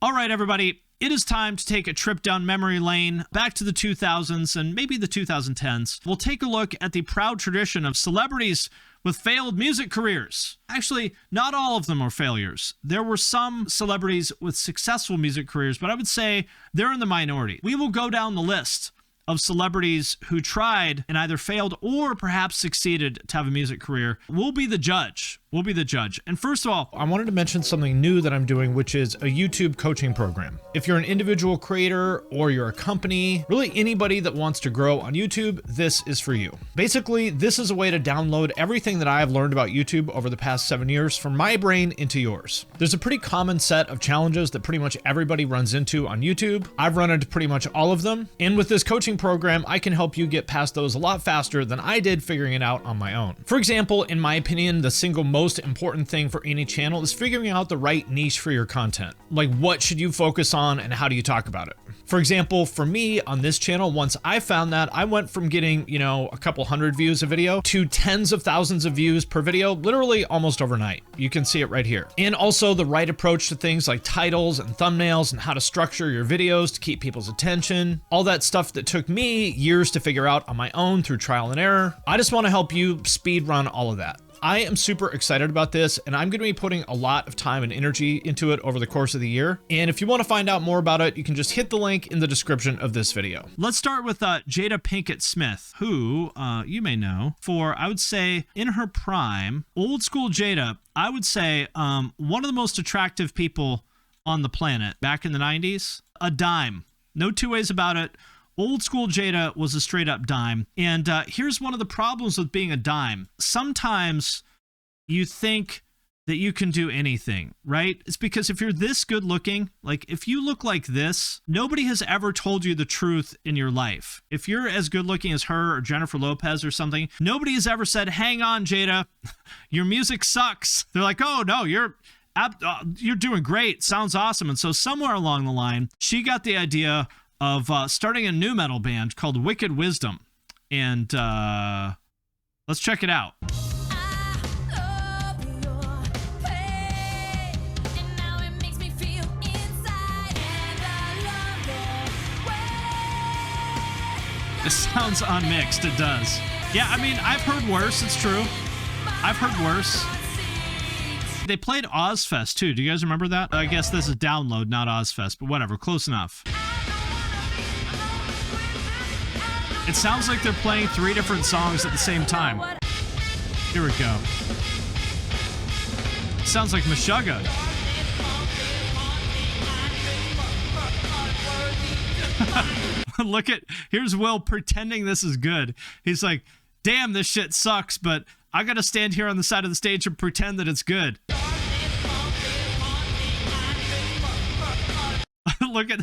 All right, everybody. It is time to take a trip down memory lane, back to the 2000s and maybe the 2010s. We'll take a look at the proud tradition of celebrities with failed music careers. Actually, not all of them are failures. There were some celebrities with successful music careers, but I would say they're in the minority. We will go down the list of celebrities who tried and either failed or perhaps succeeded to have a music career. We'll be the judge. We'll be the judge. And first of all, I wanted to mention something new that I'm doing, which is a YouTube coaching program. If you're an individual creator or you're a company, really anybody that wants to grow on YouTube, this is for you. Basically, this is a way to download everything that I have learned about YouTube over the past 7 years from my brain into yours. There's a pretty common set of challenges that pretty much everybody runs into on YouTube. I've run into pretty much all of them. And with this coaching program, I can help you get past those a lot faster than I did figuring it out on my own. For example, in my opinion, the single most important thing for any channel is figuring out the right niche for your content. Like, what should you focus on and how do you talk about it? For example, for me on this channel, once I found that, I went from getting, a couple hundred views a video to tens of thousands of views per video, literally almost overnight. You can see it right here. And also the right approach to things like titles and thumbnails and how to structure your videos to keep people's attention. All that stuff that took me years to figure out on my own through trial and error. I just want to help you speed run all of that. I am super excited about this, and I'm going to be putting a lot of time and energy into it over the course of the year. And if you want to find out more about it, you can just hit the link in the description of this video. Let's start with Jada Pinkett Smith, who you may know for, I would say, in her prime, old school Jada, I would say one of the most attractive people on the planet back in the 90s. A dime. No two ways about it. Old school Jada was a straight up dime. And here's one of the problems with being a dime. Sometimes you think that you can do anything, right? It's because if you're this good looking, like if you look like this, nobody has ever told you the truth in your life. If you're as good looking as her or Jennifer Lopez or something, nobody has ever said, hang on, Jada, your music sucks. They're like, oh no, you're doing great. Sounds awesome. And so somewhere along the line, she got the idea of starting a nu metal band called Wicked Wisdom. And let's check it out. It sounds unmixed, it does. Yeah, I mean, I've heard worse, it's true. I've heard worse. They played Ozfest too. Do you guys remember that? I guess this is Download, not Ozfest, but whatever, close enough. It sounds like they're playing 3 different songs at the same time. Here we go. Sounds like Meshuggah. Here's Will pretending this is good. He's like, damn, this shit sucks, but I gotta stand here on the side of the stage and pretend that it's good. Look at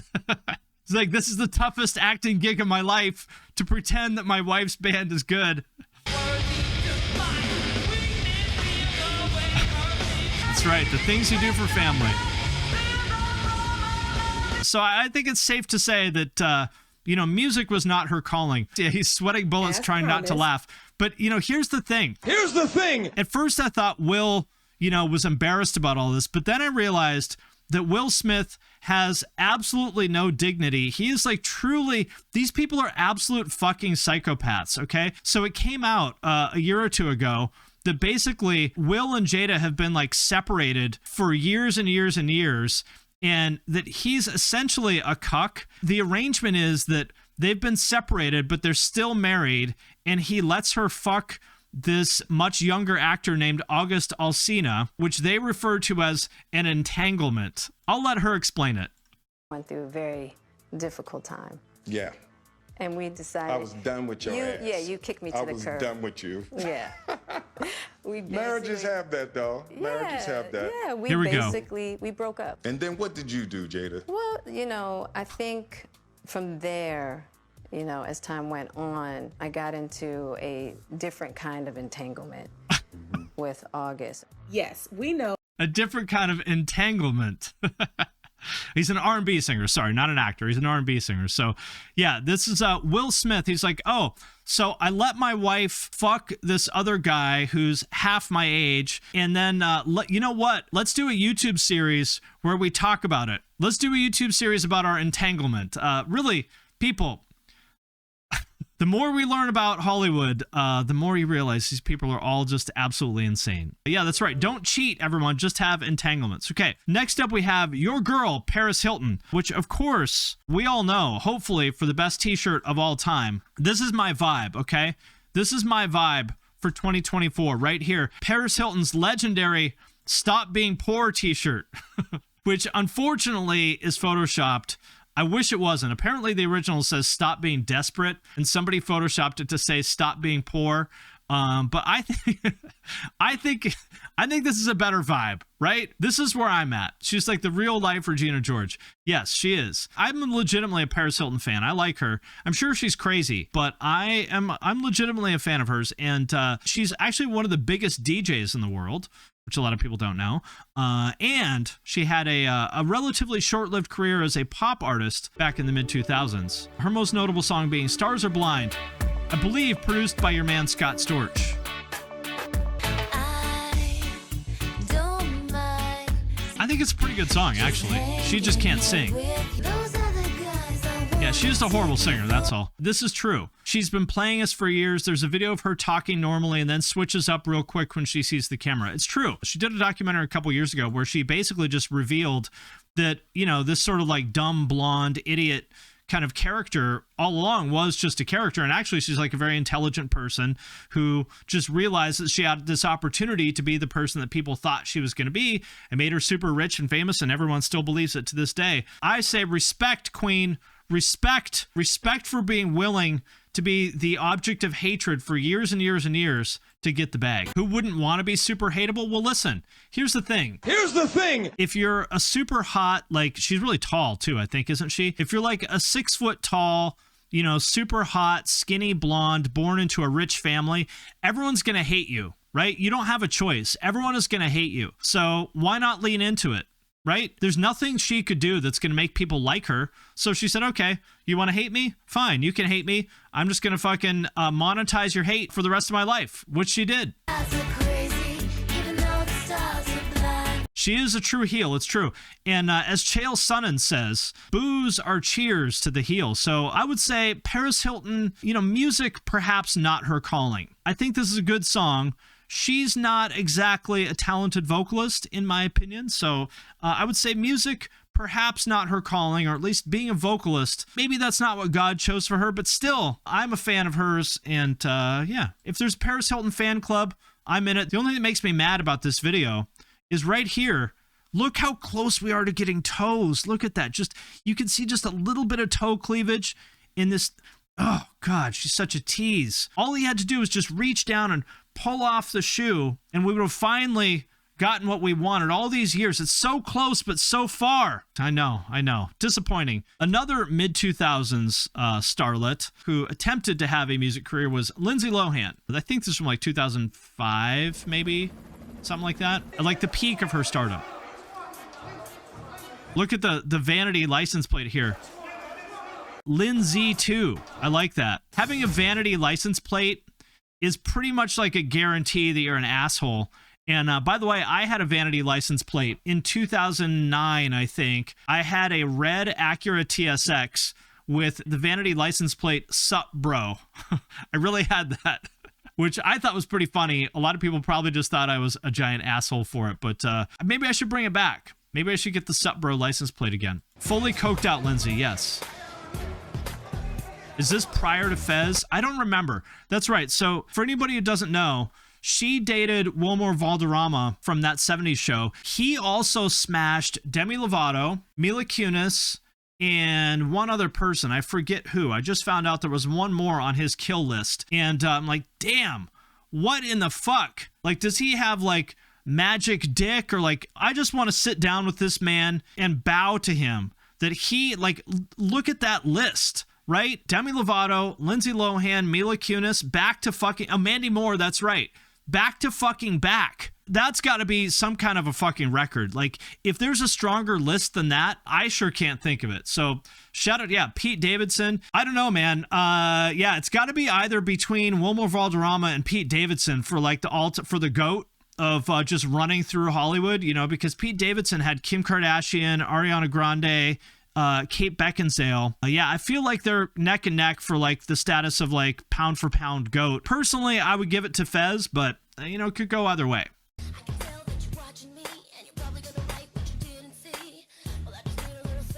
It's like, this is the toughest acting gig of my life, to pretend that my wife's band is good. That's right, the things you do for family. So I think it's safe to say that, music was not her calling. Yeah, he's sweating bullets trying not to laugh. But, here's the thing. Here's the thing. At first I thought Will, was embarrassed about all this, but then I realized that Will Smith has absolutely no dignity. He is like truly, these people are absolute fucking psychopaths, okay? So it came out a year or two ago that basically Will and Jada have been like separated for years and years and years, and that he's essentially a cuck. The arrangement is that they've been separated, but they're still married, and he lets her fuck this much younger actor named August Alsina, which they refer to as an entanglement. I'll let her explain it. Went through a very difficult time. Yeah. And we decided... I was done with your ass. Yeah, you kicked me to the curb. I was done with you. Yeah. Marriages have that, though. Marriages have that. Yeah, we broke up. And then what did you do, Jada? Well, I think from there, as time went on, I got into a different kind of entanglement with August. Yes, we know. A different kind of entanglement. He's an R&B singer. Sorry, not an actor. He's an R&B singer. So, yeah, this is Will Smith. He's like, oh, so I let my wife fuck this other guy who's half my age. And then, you know what? Let's do a YouTube series where we talk about it. Let's do a YouTube series about our entanglement. Really, people, the more we learn about Hollywood, the more you realize these people are all just absolutely insane. But yeah, that's right. Don't cheat, everyone. Just have entanglements. Okay, next up we have your girl, Paris Hilton, which of course we all know, hopefully for the best t-shirt of all time. This is my vibe, okay? This is my vibe for 2024 right here. Paris Hilton's legendary Stop Being Poor t-shirt, which unfortunately is photoshopped. I wish it wasn't. Apparently the original says stop being desperate, and somebody photoshopped it to say stop being poor. But I think this is a better vibe, right? This is where I'm at. She's like the real life Regina George. Yes, she is. I'm legitimately a Paris Hilton fan. I like her. I'm sure she's crazy, but I'm legitimately a fan of hers. And she's actually one of the biggest DJs in the world, which a lot of people don't know. And she had a relatively short-lived career as a pop artist back in the mid-2000s. Her most notable song being Stars Are Blind, I believe produced by your man Scott Storch. I think it's a pretty good song, actually. She just can't sing. Yeah, she's just a horrible singer, that's all. This is true. She's been playing us for years. There's a video of her talking normally and then switches up real quick when she sees the camera. It's true. She did a documentary a couple years ago where she basically just revealed that, you know, this sort of like dumb, blonde, idiot kind of character all along was just a character. And actually, she's like a very intelligent person who just realized that she had this opportunity to be the person that people thought she was going to be and made her super rich and famous, and everyone still believes it to this day. I say respect, Queen. Respect for being willing to be the object of hatred for years and years and years to get the bag. Who wouldn't want to be super hateable? Well, listen, here's the thing. If you're a super hot, like, she's really tall too, I think, isn't she? If you're like a 6 foot tall, you know, super hot, skinny blonde, born into a rich family, everyone's going to hate you, right? You don't have a choice. Everyone is going to hate you. So why not lean into it? Right? There's nothing she could do that's going to make people like her. So she said, okay, you want to hate me? Fine, you can hate me. I'm just going to fucking monetize your hate for the rest of my life, which she did. She is a true heel. It's true. And as Chael Sonnen says, boos are cheers to the heel. So I would say Paris Hilton, you know, music, perhaps not her calling. I think this is a good song. She's not exactly a talented vocalist, in my opinion. So I would say music, perhaps not her calling, or at least being a vocalist. Maybe that's not what God chose for her, but still, I'm a fan of hers. And yeah, if there's a Paris Hilton fan club, I'm in it. The only thing that makes me mad about this video is right here. Look how close we are to getting toes. Look at that. Just, you can see just a little bit of toe cleavage in this. Oh God, she's such a tease. All he had to do was just reach down and pull off the shoe, and we would have finally gotten what we wanted all these years. It's so close, but so far. I know. Disappointing. Another mid-2000s starlet who attempted to have a music career was Lindsay Lohan. I think this was from like 2005, maybe? Something like that. At like the peak of her stardom. Look at the vanity license plate here. Lindsay 2. I like that. Having a vanity license plate is pretty much like a guarantee that you're an asshole. And by the way, I had a vanity license plate in 2009, I think. I had a red Acura TSX with the vanity license plate, "Sup, bro." I really had that, which I thought was pretty funny. A lot of people probably just thought I was a giant asshole for it, but maybe I should bring it back. Maybe I should get the "Sup, bro" license plate again. Fully coked out Lindsay, yes. Is this prior to Fez? I don't remember. That's right. So for anybody who doesn't know, she dated Wilmer Valderrama from that 70s show. He also smashed Demi Lovato, Mila Kunis, and one other person. I forget who. I just found out there was one more on his kill list. And I'm like, damn, what in the fuck? Like, does he have like magic dick? Or like, I just want to sit down with this man and bow to him. That he, like, look at that list. Right? Demi Lovato, Lindsay Lohan, Mila Kunis, back to fucking... Mandy Moore, that's right. Back to fucking back. That's got to be some kind of a fucking record. Like, if there's a stronger list than that, I sure can't think of it. So, shout out, yeah, Pete Davidson. I don't know, man. Yeah, it's got to be either between Wilmer Valderrama and Pete Davidson for, like, for the GOAT. of just running through Hollywood, you know, because Pete Davidson had Kim Kardashian, Ariana Grande, Kate Beckinsale. Yeah, I feel like they're neck and neck for like the status of like pound for pound GOAT. Personally, I would give it to Fez, but you know, it could go either way.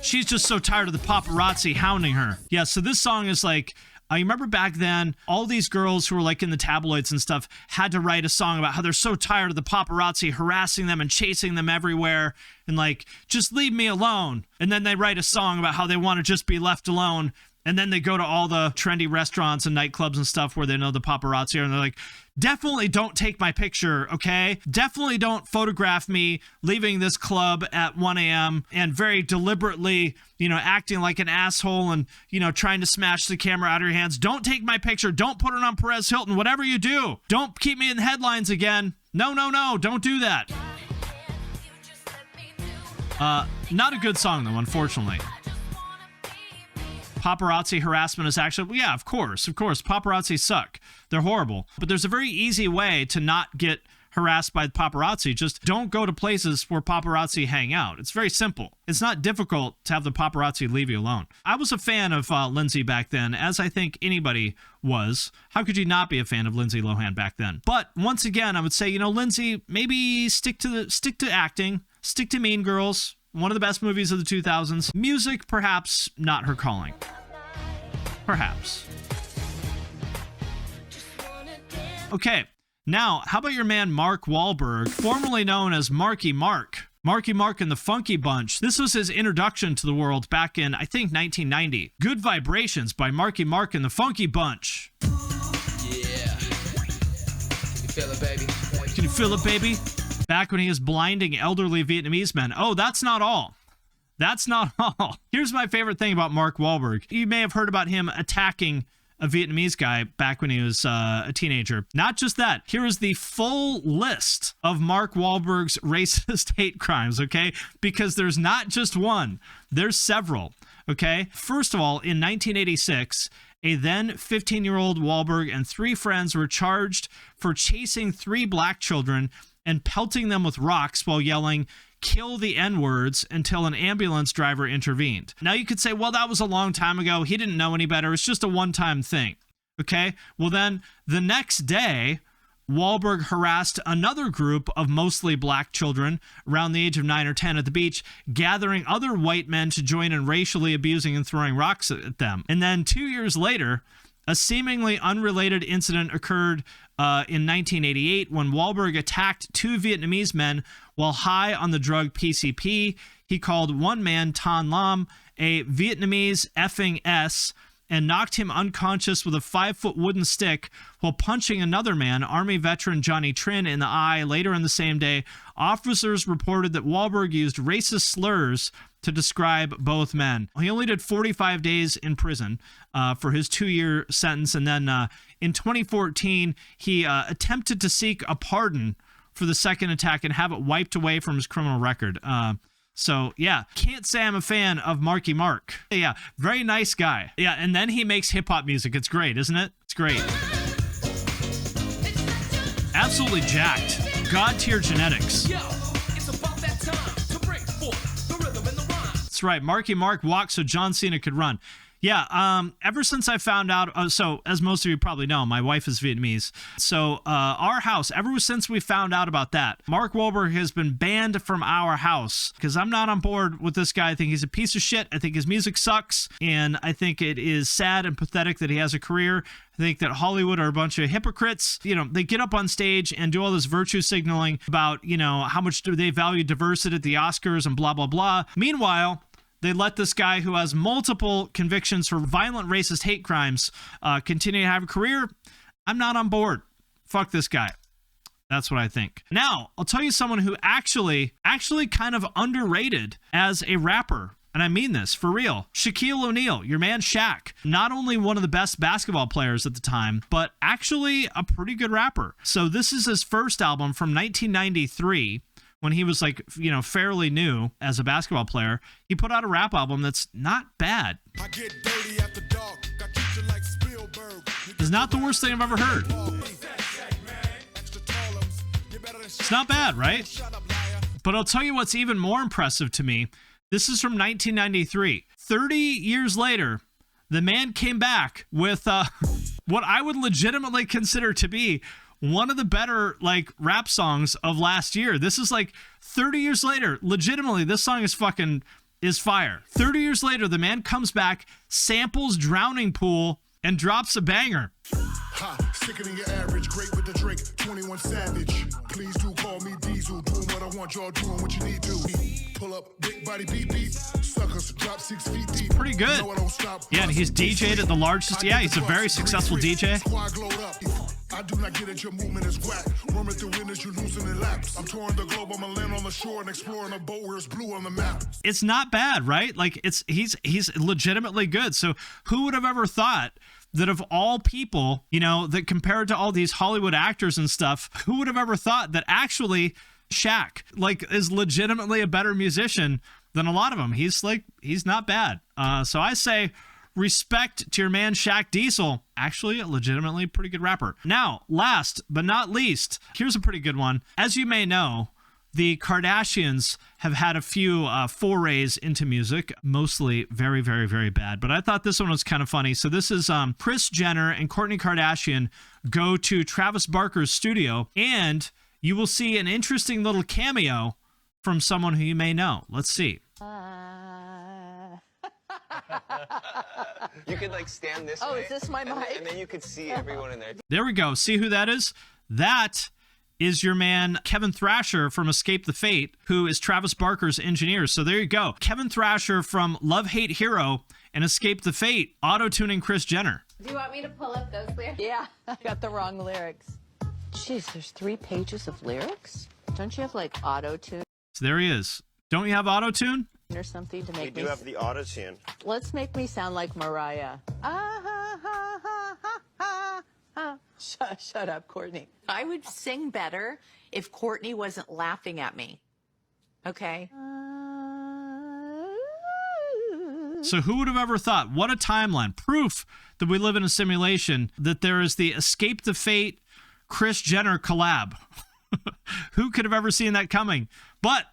She's just so tired of the paparazzi hounding her. Yeah, so this song is like, you remember back then, all these girls who were like in the tabloids and stuff had to write a song about how they're so tired of the paparazzi harassing them and chasing them everywhere and like, just leave me alone. And then they write a song about how they want to just be left alone. And then they go to all the trendy restaurants and nightclubs and stuff where they know the paparazzi are, and they're like, definitely don't take my picture, okay? Definitely don't photograph me leaving this club at 1 a.m. and very deliberately, you know, acting like an asshole and, you know, trying to smash the camera out of your hands. Don't take my picture. Don't put it on Perez Hilton. Whatever you do, don't keep me in the headlines again. No, don't do that. Not a good song, though, unfortunately. Paparazzi harassment is actually, yeah, of course. Paparazzi suck. They're horrible. But there's a very easy way to not get harassed by the paparazzi. Just don't go to places where paparazzi hang out. It's very simple. It's not difficult to have the paparazzi leave you alone. I was a fan of Lindsay back then, as I think anybody was. How could you not be a fan of Lindsay Lohan back then? But once again, I would say, you know, Lindsay, maybe stick to acting, stick to Mean Girls. One of the best movies of the 2000s. Music, perhaps not her calling. Perhaps. Okay, now, how about your man Mark Wahlberg, formerly known as Marky Mark? Marky Mark and the Funky Bunch. This was his introduction to the world back in, I think, 1990. Good Vibrations by Marky Mark and the Funky Bunch. Yeah. Can you feel it, baby? Can you feel it, baby? Back when he was blinding elderly Vietnamese men. Oh, that's not all. That's not all. Here's my favorite thing about Mark Wahlberg. You may have heard about him attacking a Vietnamese guy back when he was a teenager. Not just that. Here is the full list of Mark Wahlberg's racist hate crimes, okay? Because there's not just one. There's several, okay? First of all, in 1986, a then 15-year-old Wahlberg and 3 friends were charged for chasing 3 black children and pelting them with rocks while yelling, "Kill the N-words," until an ambulance driver intervened. Now you could say, well, that was a long time ago. He didn't know any better. It's just a one-time thing. Okay? Well, then the next day, Wahlberg harassed another group of mostly black children around the age of 9 or 10 at the beach, gathering other white men to join in racially abusing and throwing rocks at them. And then 2 years later, a seemingly unrelated incident occurred in 1988 when Wahlberg attacked 2 Vietnamese men while high on the drug PCP. He called one man, Tan Lam, a Vietnamese effing S, and knocked him unconscious with a 5-foot wooden stick while punching another man, Army veteran Johnny Trin, in the eye. Later in the same day, officers reported that Wahlberg used racist slurs to describe both men. He only did 45 days in prison for his 2-year sentence, and then in 2014, he attempted to seek a pardon for the second attack and have it wiped away from his criminal record. So, yeah, can't say I'm a fan of Marky Mark. Yeah, very nice guy. Yeah, and then he makes hip-hop music. It's great, isn't it? It's great. Absolutely jacked. God-tier genetics. Yo, it's about that time to break forth the rhythm and the rhyme. That's right. Marky Mark walked so John Cena could run. Yeah, ever since I found out, so as most of you probably know, my wife is Vietnamese. So our house, ever since we found out about that, Mark Wahlberg has been banned from our house because I'm not on board with this guy. I think he's a piece of shit. I think his music sucks. And I think it is sad and pathetic that he has a career. I think that Hollywood are a bunch of hypocrites. You know, they get up on stage and do all this virtue signaling about, you know, how much do they value diversity at the Oscars and blah, blah, blah. Meanwhile, they let this guy who has multiple convictions for violent racist hate crimes continue to have a career. I'm not on board. Fuck this guy. That's what I think. Now, I'll tell you someone who actually kind of underrated as a rapper. And I mean this, for real. Shaquille O'Neal, your man Shaq. Not only one of the best basketball players at the time, but actually a pretty good rapper. So this is his first album from 1993. When he was like, you know, fairly new as a basketball player. He put out a rap album that's not bad. I get dirty after dark. I treat you like Spielberg. It's not the worst thing I've ever heard. It's not bad, right? But I'll tell you what's even more impressive to me. This is from 1993. 30 years later, the man came back with what I would legitimately consider to be one of the better like rap songs of last year. This is like 30 years later. Legitimately, this song is fire. 30 years later, the man comes back, samples Drowning Pool, and drops a banger. Ha, sicker than your average, great with the drink, 21 Savage. Please do call me Diesel, doing what I want, y'all doing what you need to. Pull up, big body beat beat, suckers drop 6 feet deep. Pretty good. Yeah, and he's DJ'd at the largest. Yeah, he's a very successful DJ. I do not get it, your movement is whack. Roaming through winners, you losing in laps. I'm touring the globe, I'm gonna land on the shore and exploring a boat where it's blue on the map. It's not bad, right? Like he's legitimately good. So who would have ever thought that of all people, you know, that compared to all these Hollywood actors and stuff, who would have ever thought that actually Shaq like is legitimately a better musician than a lot of them? He's not bad. So I say respect to your man Shaq Diesel, actually a legitimately pretty good rapper. Now, last but not least, here's a pretty good one. As you may know, the Kardashians have had a few forays into music, mostly very, very, very bad. But I thought this one was kind of funny. So this is Kris Jenner and Kourtney Kardashian go to Travis Barker's studio, and you will see an interesting little cameo from someone who you may know. Let's see. You could like stand this way. Oh, is this my mic? And then you could see everyone in there. There we go. See who that is? That is your man Kevin Thrasher from Escape the Fate, who is Travis Barker's engineer. So there you go. Kevin Thrasher from Love Hate Hero and Escape the Fate, auto-tuning Kris Jenner. Do you want me to pull up those lyrics? Yeah, I got the wrong lyrics. Jeez, there's 3 pages of lyrics? Don't you have like auto-tune So there he is. Don't you have auto-tune? or something to make We do have the auto-tune. Let's make me sound like Mariah. Shut up, Kourtney. I would sing better if Kourtney wasn't laughing at me. Okay? So who would have ever thought? What a timeline. Proof that we live in a simulation, that there is the Escape the Fate Kris Jenner collab. Who could have ever seen that coming? But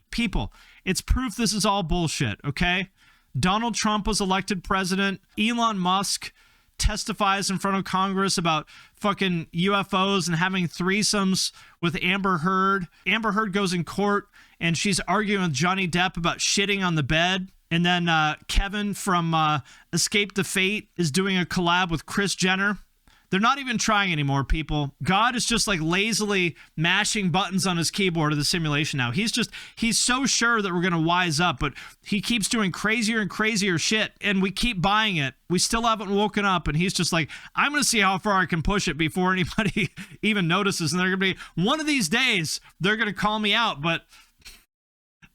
people, it's proof this is all bullshit, okay? Donald Trump was elected president. Elon Musk testifies in front of Congress about fucking UFOs and having threesomes with Amber Heard. Amber Heard goes in court and she's arguing with Johnny Depp about shitting on the bed. And then Kevin from Escape the Fate is doing a collab with Kris Jenner. They're not even trying anymore, people. God is just like lazily mashing buttons on his keyboard of the simulation now. He's so sure that we're going to wise up, but he keeps doing crazier and crazier shit, and we keep buying it. We still haven't woken up, and he's just like, I'm going to see how far I can push it before anybody even notices. And they're going to be, one of these days, they're going to call me out, but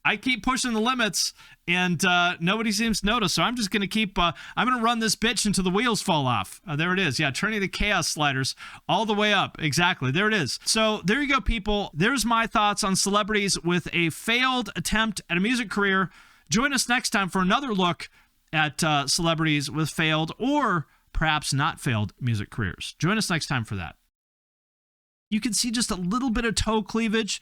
I keep pushing the limits, and nobody seems to notice. So I'm just going to keep, I'm going to run this bitch until the wheels fall off. There it is. Yeah, turning the chaos sliders all the way up. Exactly. There it is. So there you go, people. There's my thoughts on celebrities with a failed attempt at a music career. Join us next time for another look at celebrities with failed or perhaps not failed music careers. Join us next time for that. You can see just a little bit of toe cleavage